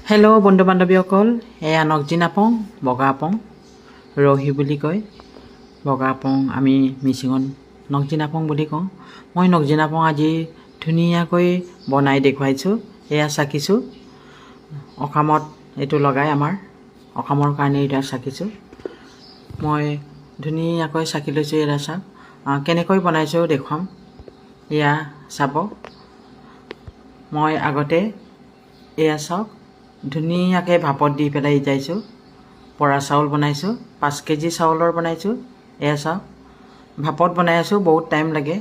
Hello' বন্ধু বান্ধৱীসকল, এয়া নগজি নাপং, বগা আপং, ৰহি বুলি কয়। বগা আপং আমি মিচিঙত নগজি নাপং বুলি কওঁ। মই নগজি নাপং আজি ধুনীয়াকৈ বনাই দেখুৱাইছোঁ। এয়া চাকিছোঁ, অকামত এইটো লগাই আমাৰ অকামৰ কাৰণে এতিয়া চাকিছোঁ। মই ধুনীয়াকৈ চাকি লৈছোঁ। এয়া চাওক, কেনেকৈ বনাইছোঁ দেখুৱাম। এয়া চাব। মই আগতে এয়া চাওক ধুনীয়াকৈ ভাপত দি পেলাই সিজাইছোঁ। বৰা চাউল বনাইছোঁ, 5 কেজি চাউলৰ বনাইছোঁ। এয়া চাওক ভাপত বনাই আছোঁ, বহুত টাইম লাগে।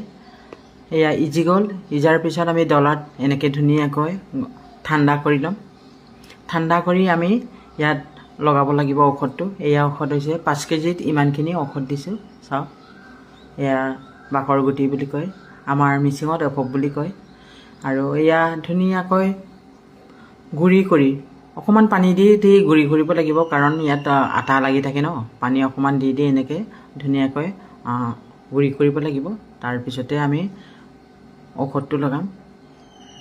এয়া ইজি গ'ল। সিজাৰ পিছত আমি ডলাত এনেকৈ ধুনীয়াকৈ ঠাণ্ডা কৰি ল'ম। ঠাণ্ডা কৰি আমি ইয়াত লগাব লাগিব ঔষধটো। এয়া ঔষধ হৈছে 5 কেজিত ইমানখিনি ঔষধ দিছোঁ। চাওক, এয়া বাকৰ গুটি বুলি কয়, আমাৰ মিচিঙত এভব বুলি কয়। আৰু এয়া ধুনীয়াকৈ গুড়ি কৰি অকণমান পানী দি গুড়ি কৰিব লাগিব, কাৰণ ইয়াত আটা লাগি থাকে ন। পানী অকণমান দি এনেকৈ ধুনীয়াকৈ গুড়ি কৰিব লাগিব। তাৰপিছতে আমি ঔষধটো লগাম।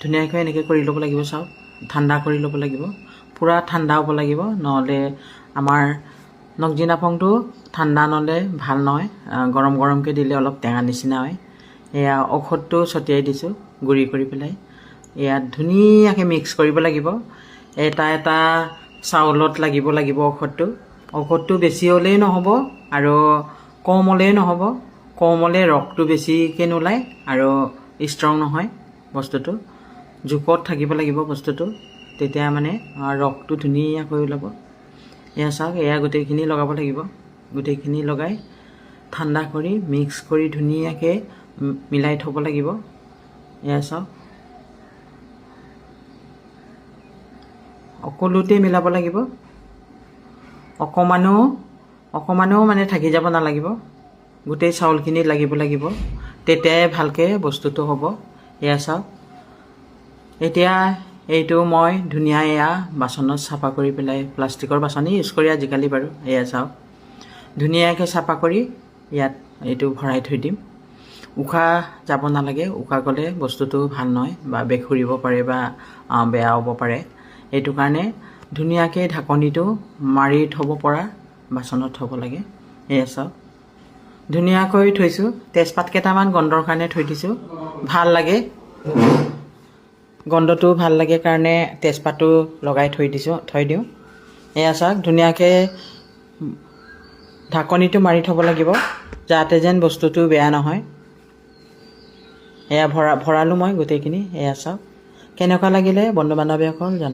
ধুনীয়াকৈ এনেকৈ কৰি ল'ব লাগিব। চাওক, ঠাণ্ডা কৰি ল'ব লাগিব, পূৰা ঠাণ্ডা হ'ব লাগিব, নহ'লে আমাৰ নগজি নাপংটো ঠাণ্ডা নহ'লে ভাল নহয়। গৰম গৰমকৈ দিলে অলপ টেঙা নিচিনা হয়। এয়া ঔষধটো ছটিয়াই দিছোঁ গুড়ি কৰি পেলাই। ইয়াত ধুনীয়াকৈ মিক্স কৰিব লাগিব। এটা এটা চাউলত লাগিব ঔষধটো বেছি হ'লেই নহ'ব আৰু কম হ'লেই নহ'ব। কম হ'লে ৰসটো বেছিকৈ নোলায় আৰু ষ্ট্ৰং নহয় বস্তুটো। জোখত থাকিব লাগিব বস্তুটো, তেতিয়া মানে ৰসটো ধুনীয়াকৈ ওলাব। এয়া চাওক, এয়া গোটেইখিনি লগাব লাগিব। গোটেইখিনি লগাই ঠাণ্ডা কৰি মিক্স কৰি ধুনীয়াকৈ মিলাই থ'ব লাগিব। এয়া চাওক, সকলোতে মিলাব লাগিব। অকণমানো মানে থাকি যাব নালাগিব। গোটেই চাউলখিনি লাগিব, তেতিয়াই ভালকৈ বস্তুটো হ'ব। এয়া চাওক, এতিয়া এইটো মই ধুনীয়া এয়া বাচনত চাফা কৰি পেলাই, প্লাষ্টিকৰ বাচনেই ইউজ কৰি আজিকালি বাৰু। এয়া চাওক, ধুনীয়াকৈ চাফা কৰি ইয়াত এইটো ভৰাই থৈ দিম। উশাহ যাব নালাগে, উশাহ গ'লে বস্তুটো ভাল নহয় বা বেখুৰিব পাৰে বা বেয়া হ'ব পাৰে। সেইটো কাৰণে ধুনীয়াকৈ ঢাকনিটো মাৰি থ'ব পৰা বাচনত থ'ব লাগে। এয়া চাওক, ধুনীয়াকৈ থৈছোঁ। তেজপাত কেইটামান গন্ধৰ কাৰণে থৈ দিছোঁ, ভাল লাগে। গন্ধটো ভাল লাগে কাৰণে তেজপাতটো লগাই থৈ দিওঁ। এয়া চাওক, ধুনীয়াকৈ ঢাকনিটো মাৰি থ'ব লাগিব, যাতে যেন বস্তুটো বেয়া নহয়। এয়া ভৰালোঁ মই গোটেইখিনি। এয়া চাওক, কেনেকুৱা লাগিলে বন্ধু বান্ধৱীসকল